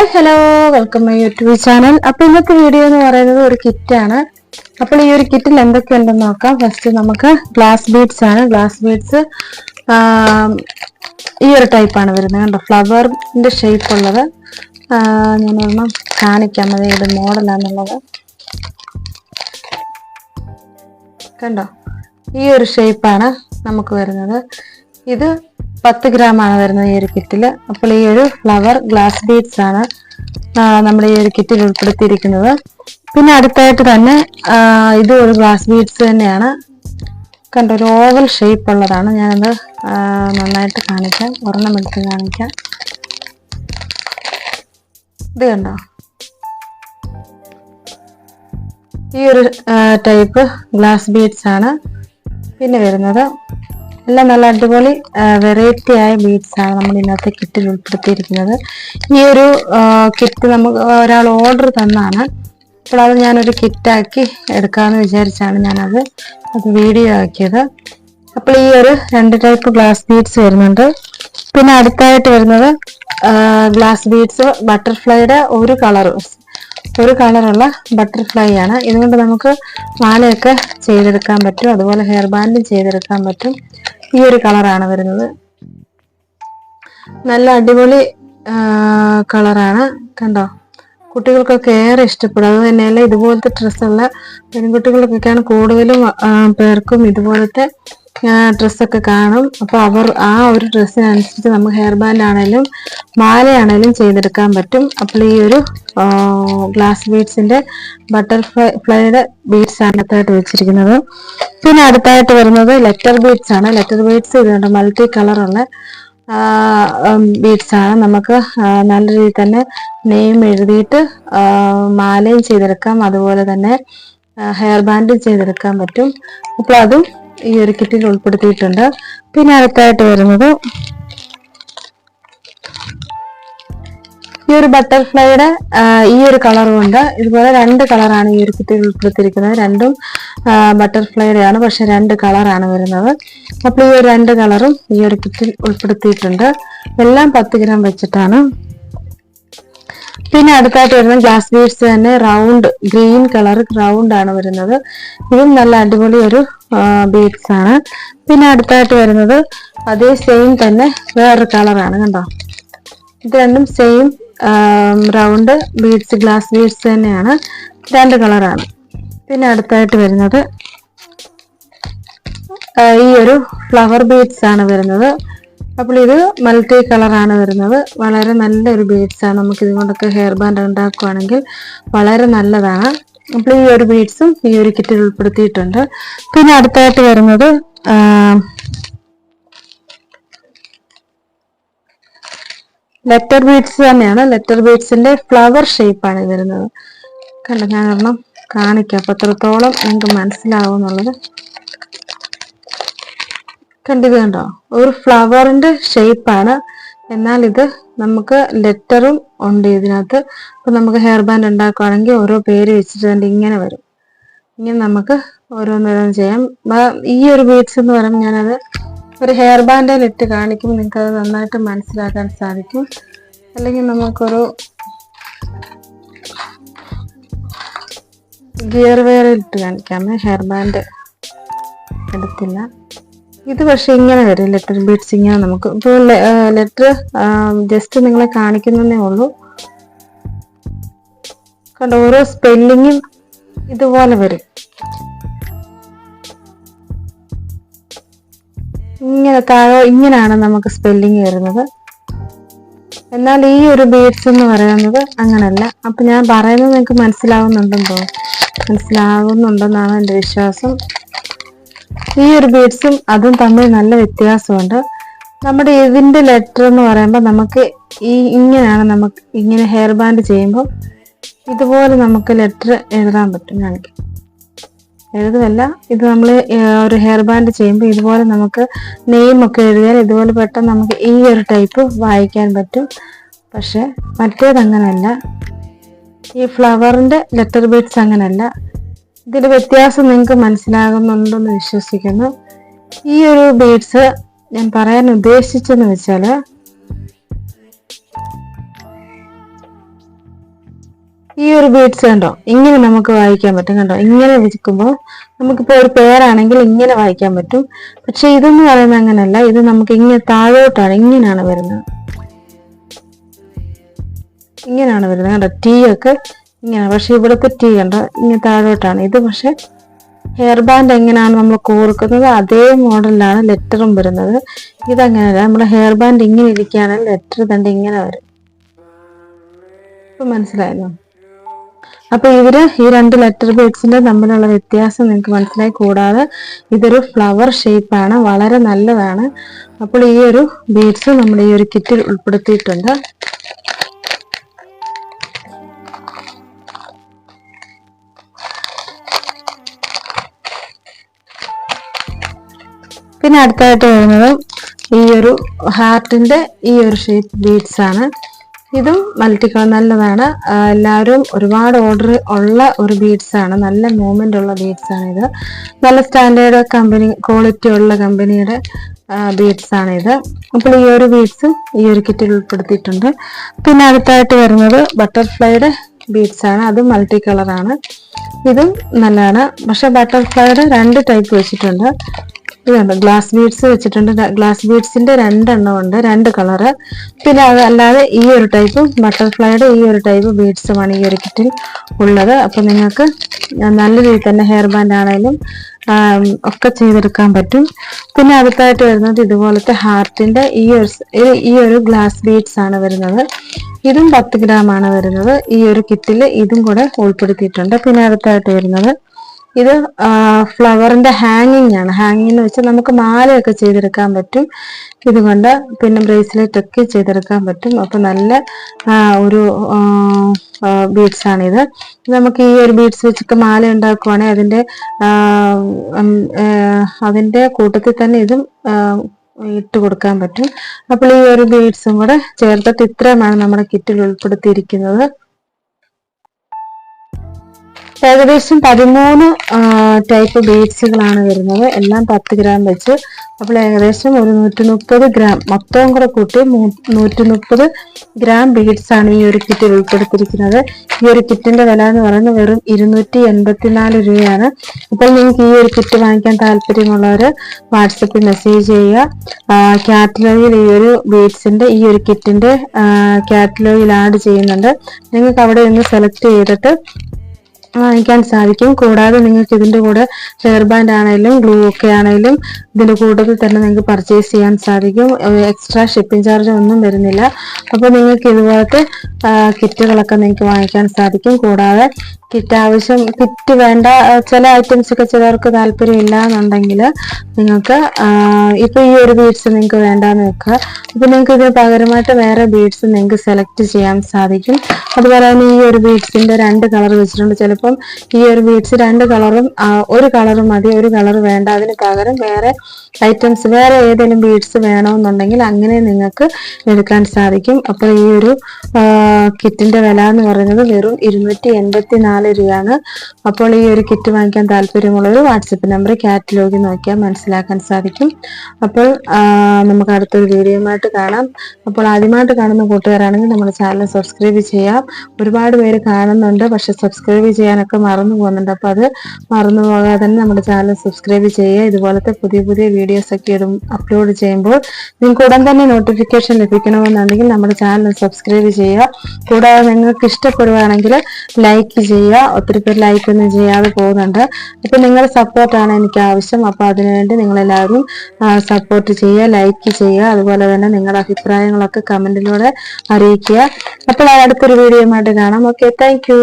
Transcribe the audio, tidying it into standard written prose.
Hi hello, welcome my YouTube channel. അപ്പോൾ ഇന്നത്തെ video എന്ന് പറയുന്നത് ഒരു കിറ്റാണ്. അപ്പോൾ ഈ ഒരു കിറ്റിൽ എന്തൊക്കെയുണ്ടെന്ന് നോക്കാം. ഫസ്റ്റ് നമുക്ക് ഗ്ലാസ് ബീഡ്സ് ആണ്. ഗ്ലാസ് ബീഡ്സ് ഈ ഒരു ടൈപ്പാണ് വരുന്നത്. കണ്ടോ, ഫ്ലവറിന്റെ ഷേപ്പ് ഉള്ളത്. ഞാനൊരെണ്ണം കാണിക്കാം, അത് ഏത് മോഡലാണെന്നുള്ളത്. കണ്ടോ, ഈ ഒരു ഷേപ്പാണ് നമുക്ക് വരുന്നത്. ഇത് 10 ഗ്രാമാണ് വരുന്നത് ഈ ഒരു കിറ്റിൽ. അപ്പോൾ ഈ ഒരു ഫ്ലവർ ഗ്ലാസ് ബീഡ്സ് ആണ് നമ്മുടെ ഈ ഒരു കിറ്റിൽ ഉൾപ്പെടുത്തിയിരിക്കുന്നത്. പിന്നെ അടുത്തായിട്ട് തന്നെ ഇത് ഒരു ഗ്ലാസ് ബീഡ്സ് തന്നെയാണ്. കണ്ടോ, ഒരു ഓവൽ ഷേപ്പ് ഉള്ളതാണ്. ഞാനത് നന്നായിട്ട് കാണിക്കാം, ഒരെണ്ണം എടുത്ത് കാണിക്കാം. ഇത് കണ്ടോ, ഈ ഒരു ടൈപ്പ് ഗ്ലാസ് ബീഡ്സ് ആണ് പിന്നെ വരുന്നത്. എല്ലാം നല്ല അടിപൊളി വെറൈറ്റി ആയ ബീഡ്സ് ആണ് നമ്മൾ ഇന്നത്തെ കിറ്റിൽ ഉൾപ്പെടുത്തിയിരിക്കുന്നത്. ഈ ഒരു കിറ്റ് നമുക്ക് ഒരാൾ ഓർഡർ തന്നാണ്. അപ്പോൾ അത് ഞാനൊരു കിറ്റാക്കി എടുക്കാമെന്ന് വിചാരിച്ചാണ് ഞാനത് വീഡിയോ ആക്കിയത്. അപ്പോൾ ഈ ഒരു 2 ടൈപ്പ് ഗ്ലാസ് ബീഡ്സ് വരുന്നുണ്ട്. പിന്നെ അടുത്തായിട്ട് വരുന്നത് ഗ്ലാസ് ബീഡ്സ് ബട്ടർഫ്ലൈയുടെ ഒരു കളറുള്ള ബട്ടർഫ്ലൈ ആണ്. ഇതുകൊണ്ട് നമുക്ക് മാലയൊക്കെ ചെയ്തെടുക്കാൻ പറ്റും, അതുപോലെ ഹെയർ ബാൻഡും ചെയ്തെടുക്കാൻ പറ്റും. ഈ ഒരു കളറാണ് വരുന്നത്. നല്ല അടിപൊളി കളറാണ്. കണ്ടോ, കുട്ടികൾക്കൊക്കെ ഏറെ ഇഷ്ടപ്പെടും. അത് തന്നെയല്ല, ഇതുപോലത്തെ ഡ്രസ്സുള്ള പെൺകുട്ടികൾക്കൊക്കെയാണ് കൂടുതലും പേർക്കും ഇതുപോലത്തെ ഡ്രസ്സൊക്കെ കാണും. അപ്പോൾ അവർ ആ ഒരു ഡ്രസ്സിനനുസരിച്ച് നമുക്ക് ഹെയർ ബാൻഡ് ആണെങ്കിലും മാലയാണെങ്കിലും ചെയ്തെടുക്കാൻ പറ്റും. അപ്പോൾ ഈ ഒരു ഗ്ലാസ് ബീഡ്സിന്റെ ബട്ടർഫ്ലൈയുടെ ബീഡ്സ് ആണ് അടുത്തായിട്ട് വെച്ചിരിക്കുന്നത്. പിന്നെ അടുത്തായിട്ട് വരുന്നത് ലെറ്റർ ബീഡ്സ് ആണ്. ലെറ്റർ ബീഡ്സ് ഇതുണ്ട്, മൾട്ടി കളറുള്ള ബീഡ്സ് ആണ്. നമുക്ക് നല്ല രീതിയിൽ തന്നെ നെയിം എഴുതിയിട്ട് മാലയും ചെയ്തെടുക്കാം, അതുപോലെ തന്നെ ഹെയർ ബാൻഡും ചെയ്തെടുക്കാൻ പറ്റും. അപ്പോൾ അതും ഈ ഒരു കിറ്റിൽ ഉൾപ്പെടുത്തിയിട്ടുണ്ട്. പിന്നെ അടുത്തായിട്ട് വരുന്നത് ഈ ഒരു ബട്ടർഫ്ലൈയുടെ ഈ ഒരു കളറും ഉണ്ട്. ഇതുപോലെ 2 കളറാണ് ഈ ഒരു കിറ്റിൽ ഉൾപ്പെടുത്തിയിരിക്കുന്നത്. രണ്ടും ബട്ടർഫ്ലൈയുടെ ആണ്, പക്ഷെ 2 കളറാണ് വരുന്നത്. അപ്പോൾ ഈ ഒരു 2 കളറും ഈ ഒരു കിറ്റിൽ ഉൾപ്പെടുത്തിയിട്ടുണ്ട്. എല്ലാം 10 ഗ്രാം വെച്ചിട്ടാണ്. പിന്നെ അടുത്തായിട്ട് വരുന്ന ഗ്ലാസ് ബീഡ്സ് തന്നെ റൗണ്ട് ഗ്രീൻ കളർ റൗണ്ട് ആണ് വരുന്നത്. ഇതും നല്ല അടിപൊളി ഒരു ബീഡ്സ് ആണ്. പിന്നെ അടുത്തായിട്ട് വരുന്നത് അതേ സെയിം തന്നെ വേറൊരു കളറാണ്. കണ്ടോ, ഇത് രണ്ടും same round beads glass beads തന്നെയാണ്, 2 കളറാണ്. പിന്നെ അടുത്തായിട്ട് വരുന്നത് ഈ ഒരു ഫ്ലവർ ബീഡ്സ് ആണ് വരുന്നത്. അപ്പോൾ ഇത് മൾട്ടി കളറാണ് വരുന്നത്. വളരെ നല്ലൊരു ബീഡ്സ് ആണ്. നമുക്ക് ഇതുകൊണ്ടൊക്കെ ഹെയർ ബാൻഡ് ഉണ്ടാക്കുകയാണെങ്കിൽ വളരെ നല്ലതാണ്. അപ്പോൾ ഈ ഒരു ബീഡ്സും ഈ ഒരു കിറ്റിൽ ഉൾപ്പെടുത്തിയിട്ടുണ്ട്. പിന്നെ അടുത്തായിട്ട് വരുന്നത് ലെറ്റർ ബീഡ്സ് തന്നെയാണ്. ലെറ്റർ ബീഡ്സിന്റെ ഫ്ലവർ ഷേപ്പാണ് വരുന്നത്. കണ്ടോ, ഞാൻ ഒരെണ്ണം കാണിക്കാം, അപ്പൊ എത്രത്തോളം നിങ്ങൾക്ക് മനസ്സിലാവും എന്നുള്ളത്. കണ്ടത് കണ്ടോ, ഒരു ഫ്ലവറിന്റെ ഷേപ്പാണ്, എന്നാൽ ഇത് നമുക്ക് ലെറ്ററും ഉണ്ട് ഇതിനകത്ത്. അപ്പൊ നമുക്ക് ഹെയർ ബാൻഡ് ഉണ്ടാക്കുകയാണെങ്കിൽ ഓരോ പേര് വെച്ചിട്ട് ഇങ്ങനെ വരും. ഇങ്ങനെ നമുക്ക് ഓരോന്നോരോന്ന് ചെയ്യാം. ഈ ഒരു ബീഡ്സ് എന്ന് പറയുമ്പോൾ ഞാനത് ഒരു ഹെയർ ബാൻഡിൽ ഇട്ട് കാണിക്കുമ്പോൾ നിങ്ങൾക്ക് അത് നന്നായിട്ട് മനസ്സിലാക്കാൻ സാധിക്കും. അല്ലെങ്കിൽ നമുക്കൊരു ഗിയർ വെയർ ഇട്ട് കാണിക്കാമേ, ഹെയർ ബാൻഡ് എടുത്തില്ല. ഇത് പക്ഷെ ഇങ്ങനെ വരും, ലെറ്റർ ബീഡ്സ് ഇങ്ങനെ. നമുക്ക് ഇപ്പോൾ ലെറ്റർ ജസ്റ്റ് നിങ്ങളെ കാണിക്കുന്നതേ ഉള്ളൂ. കണ്ടോ, ഓരോ സ്പെല്ലിങ്ങും ഇതുപോലെ വരും. ഇങ്ങനെ താഴെ ഇങ്ങനെയാണ് നമുക്ക് സ്പെല്ലിങ് വരുന്നത്. എന്നാൽ ഈ ഒരു ബീഡ്സ് എന്ന് പറയുന്നത് അങ്ങനല്ല. അപ്പൊ ഞാൻ പറയുന്നത് നിങ്ങൾക്ക് മനസ്സിലാകുന്നുണ്ടെന്നാണ് എൻ്റെ വിശ്വാസം. ഈ ഒരു ബീഡ്സും അതും തമ്മിൽ നല്ല വ്യത്യാസമുണ്ട്. നമ്മുടെ ഇതിന്റെ ലെറ്റർ എന്ന് പറയുമ്പോൾ നമുക്ക് ഇങ്ങനെയാണ്, നമുക്ക് ഇങ്ങനെ ഹെയർ ബാൻഡ് ചെയ്യുമ്പോൾ ഇതുപോലെ നമുക്ക് ലെറ്റർ എഴുതാൻ പറ്റും. കാണിക്കും, എഴുതുമല്ല, ഇത് നമ്മൾ ഒരു ഹെയർ ബാൻഡ് ചെയ്യുമ്പോൾ ഇതുപോലെ നമുക്ക് നെയിം ഒക്കെ എഴുതിയാൽ ഇതുപോലെ പെട്ടെന്ന് നമുക്ക് ഈ ഒരു ടൈപ്പ് വായിക്കാൻ പറ്റും. പക്ഷെ മറ്റേത് അങ്ങനെയല്ല. ഈ ഫ്ലവറിന്റെ ലെറ്റർ ബീഡ്സ് അങ്ങനെയല്ല. ഇതിന്റെ വ്യത്യാസം നിങ്ങൾക്ക് മനസ്സിലാകുന്നുണ്ടെന്ന് വിശ്വസിക്കുന്നു. ഈ ഒരു ബീഡ്സ് ഞാൻ പറയാൻ ഉദ്ദേശിച്ചെന്ന് വെച്ചാൽ ഈ ഒരു ബീഡ്സ് കണ്ടോ, ഇങ്ങനെ നമുക്ക് വായിക്കാൻ പറ്റും. കണ്ടോ, ഇങ്ങനെ വെക്കുമ്പോൾ നമുക്കിപ്പോ ഒരു പേരാണെങ്കിൽ ഇങ്ങനെ വായിക്കാൻ പറ്റും. പക്ഷെ ഇതെന്ന് പറയുന്നത് അങ്ങനെയല്ല. ഇത് നമുക്ക് ഇങ്ങനെ താഴോട്ടാണ്, ഇങ്ങനെയാണ് വരുന്നത്. ഇങ്ങനെയാണ് വരുന്നത്. കണ്ടോ, ടീ ഒക്കെ ഇങ്ങനെ. പക്ഷെ ഇവിടുത്തെ ടീ കണ്ടോ ഇങ്ങനെ താഴോട്ടാണ്. ഇത് പക്ഷെ ഹെയർ ബാൻഡ് എങ്ങനെയാണ് നമ്മൾ കോർക്കുന്നത് അതേ മോഡലിലാണ് ലെറ്ററും വരുന്നത്. ഇതങ്ങനെയല്ല. നമ്മുടെ ഹെയർ ബാൻഡ് ഇങ്ങനെ ഇരിക്കുകയാണെങ്കിൽ ലെറ്റർ തണ്ട് ഇങ്ങനെ വരും. ഇപ്പൊ മനസ്സിലായല്ലോ? അപ്പൊ ഈ രണ്ട് ലെറ്റർ ബീഡ്സിന്റെ തമ്മിലുള്ള വ്യത്യാസം നിങ്ങൾക്ക് മനസ്സിലായി. കൂടാതെ ഇതൊരു ഫ്ലവർ ഷേപ്പാണ്, വളരെ നല്ലതാണ്. അപ്പോൾ ഈ ഒരു ബീഡ്സ് നമ്മൾ ഈ ഒരു കിറ്റിൽ ഉൾപ്പെടുത്തിയിട്ടുണ്ട്. പിന്നെ അടുത്തായിട്ട് വരുന്നത് ഈ ഒരു ഹാർട്ടിന്റെ ഈ ഒരു ഷേപ്പ് ബീഡ്സ് ആണ്. ഇതും മൾട്ടി കളർ, നല്ലതാണ്. എല്ലാവരും ഒരുപാട് ഓർഡർ ഉള്ള ഒരു ബീഡ്സ് ആണ്. നല്ല മൂവ്മെന്റ് ഉള്ള ബീഡ്സ് ആണ് ഇത്. നല്ല സ്റ്റാൻഡേർഡ് കമ്പനി, ക്വാളിറ്റി ഉള്ള കമ്പനിയുടെ ബീഡ്സ് ആണ് ഇത്. അപ്പോൾ ഈ ഒരു ബീഡ്സ് ഈ ഒരു കിറ്റിൽ ഉൾപ്പെടുത്തിയിട്ടുണ്ട്. പിന്നെ അടുത്തായിട്ട് വരുന്നത് ബട്ടർഫ്ലൈയുടെ ബീഡ്സ് ആണ്. അതും മൾട്ടി കളറാണ്. ഇതും നല്ലതാണ്. പക്ഷെ ബട്ടർഫ്ലൈയുടെ 2 ടൈപ്പ് വെച്ചിട്ടുണ്ട്. ഇതുണ്ട്, ഗ്ലാസ് ബീഡ്സ് വെച്ചിട്ടുണ്ട്. ഗ്ലാസ് ബീഡ്സിന്റെ 2 എണ്ണം ഉണ്ട്, 2 കളറ്. പിന്നെ അതല്ലാതെ ഈ ഒരു ടൈപ്പ് ബട്ടർഫ്ലൈയുടെ ഈ ഒരു ടൈപ്പ് ബീഡ്സുമാണ് ഈ ഒരു കിറ്റിൽ ഉള്ളത്. അപ്പൊ നിങ്ങൾക്ക് നല്ല രീതിയിൽ തന്നെ ഹെയർ ബാൻഡ് ആണെങ്കിലും ഒക്കെ ചെയ്തെടുക്കാൻ പറ്റും. പിന്നെ അടുത്തായിട്ട് വരുന്നത് ഇതുപോലത്തെ ഹാർട്ടിന്റെ ഈ ഒരു ഗ്ലാസ് ബീഡ്സ് ആണ് വരുന്നത്. ഇതും 10 ഗ്രാം ആണ് വരുന്നത്. ഈ ഒരു കിറ്റിൽ ഇതും കൂടെ ഉൾപ്പെടുത്തിയിട്ടുണ്ട്. പിന്നെ അടുത്തായിട്ട് വരുന്നത് ഇത് ഫ്ലവറിന്റെ ഹാങ്ങിങ് ആണ്. ഹാങ്ങിങ് എന്ന് വെച്ചാൽ നമുക്ക് മാലയൊക്കെ ചെയ്തെടുക്കാൻ പറ്റും ഇതുകൊണ്ട്. പിന്നെ ബ്രേസ്ലെറ്റ് ഒക്കെ ചെയ്തെടുക്കാൻ പറ്റും. അപ്പൊ നല്ല ഒരു ബീഡ്സ് ആണ് ഇത്. നമുക്ക് ഈ ഒരു ബീഡ്സ് വെച്ചിട്ട് മാല ഉണ്ടാക്കുവാണെങ്കിൽ അതിന്റെ കൂട്ടത്തിൽ തന്നെ ഇതും ഇട്ട് കൊടുക്കാൻ പറ്റും. അപ്പോൾ ഈ ഒരു ബീഡ്സും കൂടെ ചേർത്തിട്ട് ഇത്രയുമാണ് നമ്മുടെ കിറ്റിൽ ഉൾപ്പെടുത്തിയിരിക്കുന്നത്. ഏകദേശം 13 ടൈപ്പ് ബീഡ്സുകളാണ് വരുന്നത്, എല്ലാം 10 ഗ്രാം വെച്ച്. അപ്പോൾ ഏകദേശം ഒരു 130 ഗ്രാം, മൊത്തവും കൂടെ കൂട്ടി 130 ഗ്രാം ബീഡ്സ് ആണ് ഈ ഒരു കിറ്റിൽ ഉൾപ്പെടുത്തിയിരിക്കുന്നത്. ഈ ഒരു കിറ്റിന്റെ വില എന്ന് പറയുന്നത് വെറും 284 രൂപയാണ്. അപ്പോൾ നിങ്ങൾക്ക് ഈ ഒരു കിറ്റ് വാങ്ങിക്കാൻ താല്പര്യമുള്ളവർ വാട്സപ്പിൽ മെസ്സേജ് ചെയ്യുക. കാറ്റലോഗിൽ ഈ ഒരു ബീഡ്സിന്റെ ഈ ഒരു കിറ്റിന്റെ കാറ്റലോഗിൽ ആഡ് ചെയ്യുന്നുണ്ട്. നിങ്ങൾക്ക് അവിടെ നിന്ന് സെലക്ട് ചെയ്തിട്ട് വാങ്ങിക്കാൻ സാധിക്കും. കൂടാതെ നിങ്ങൾക്ക് ഇതിന്റെ കൂടെ ഹെയർ ബാൻഡ് ആണെങ്കിലും ഗ്ലൂ ഒക്കെ ആണെങ്കിലും ഇതിന്റെ കൂട്ടത്തിൽ തന്നെ നിങ്ങൾക്ക് പർച്ചേസ് ചെയ്യാൻ സാധിക്കും. എക്സ്ട്രാ ഷിപ്പിംഗ് ചാർജ് ഒന്നും വരുന്നില്ല. അപ്പോൾ നിങ്ങൾക്ക് ഇതുപോലത്തെ കിറ്റുകളൊക്കെ നിങ്ങൾക്ക് വാങ്ങിക്കാൻ സാധിക്കും. കൂടാതെ കിറ്റ് വേണ്ട ചില ഐറ്റംസ് ഒക്കെ ചിലർക്ക് താല്പര്യം ഇല്ല എന്നുണ്ടെങ്കിൽ നിങ്ങൾക്ക് ഇപ്പൊ ഈ ഒരു ബീഡ്സ് നിങ്ങൾക്ക് വേണ്ടാന്ന് വെക്കുക. അപ്പൊ നിങ്ങൾക്ക് ഇതിന് പകരമായിട്ട് വേറെ ബീഡ്സ് നിങ്ങൾക്ക് സെലക്ട് ചെയ്യാൻ സാധിക്കും. അതുപോലെ തന്നെ ഈ ഒരു ബീഡ്സിന്റെ 2 കളർ വെച്ചിട്ടുണ്ട്. ചിലപ്പം ഈ ഒരു ബീഡ്സ് 2 കളറും ഒരു കളറും മതി, ഒരു കളർ വേണ്ട, അതിന് പകരം വേറെ ഐറ്റംസ് വേറെ ഏതെങ്കിലും ബീഡ്സ് വേണമെന്നുണ്ടെങ്കിൽ അങ്ങനെ നിങ്ങൾക്ക് എടുക്കാൻ സാധിക്കും. അപ്പോൾ ഈ ഒരു കിറ്റിന്റെ വില എന്ന് പറയുന്നത് വെറും 284 രൂപയാണ്. അപ്പോൾ ഈ ഒരു കിറ്റ് വാങ്ങിക്കാൻ താല്പര്യമുള്ളവർ വാട്സപ്പ് നമ്പർ കാറ്റലോഗിൽ നോക്കിയാൽ മനസ്സിലാക്കാൻ സാധിക്കും. അപ്പോൾ നമുക്ക് അടുത്തൊരു വീഡിയോയുമായിട്ട് കാണാം. അപ്പോൾ ആദ്യമായിട്ട് കാണുന്ന കൂട്ടുകാരാണെങ്കിൽ നമ്മുടെ ചാനൽ സബ്സ്ക്രൈബ് ചെയ്യാം. ഒരുപാട് പേര് കാണുന്നുണ്ട്, പക്ഷെ സബ്സ്ക്രൈബ് ചെയ്യാനൊക്കെ മറന്നു പോകുന്നുണ്ട്. അപ്പൊ അത് മറന്നു പോകാതെ തന്നെ നമ്മുടെ ചാനൽ സബ്സ്ക്രൈബ് ചെയ്യുക. ഇതുപോലത്തെ പുതിയ വീഡിയോസ് ഒക്കെ അപ്ലോഡ് ചെയ്യുമ്പോൾ നിങ്ങൾക്ക് ഉടൻ തന്നെ നോട്ടിഫിക്കേഷൻ ലഭിക്കണമെന്നുണ്ടെങ്കിൽ നമ്മുടെ ചാനൽ സബ്സ്ക്രൈബ് ചെയ്യുക. കൂടാതെ നിങ്ങൾക്ക് ഇഷ്ടപ്പെടുകയാണെങ്കിൽ ലൈക്ക് ചെയ്യുക. ഒത്തിരി പേര് ലൈക്ക് ഒന്നും ചെയ്യാതെ പോകുന്നുണ്ട്. അപ്പൊ നിങ്ങളുടെ സപ്പോർട്ടാണ് എനിക്ക് ആവശ്യം. അപ്പൊ അതിനുവേണ്ടി നിങ്ങളെല്ലാവരും സപ്പോർട്ട് ചെയ്യുക, ലൈക്ക് ചെയ്യുക. അതുപോലെ തന്നെ നിങ്ങളുടെ അഭിപ്രായങ്ങളൊക്കെ കമന്റിലൂടെ അറിയിക്കുക. അപ്പോൾ അടുത്തൊരു വീഡിയോയുമായിട്ട് കാണാം. Okay, thank you.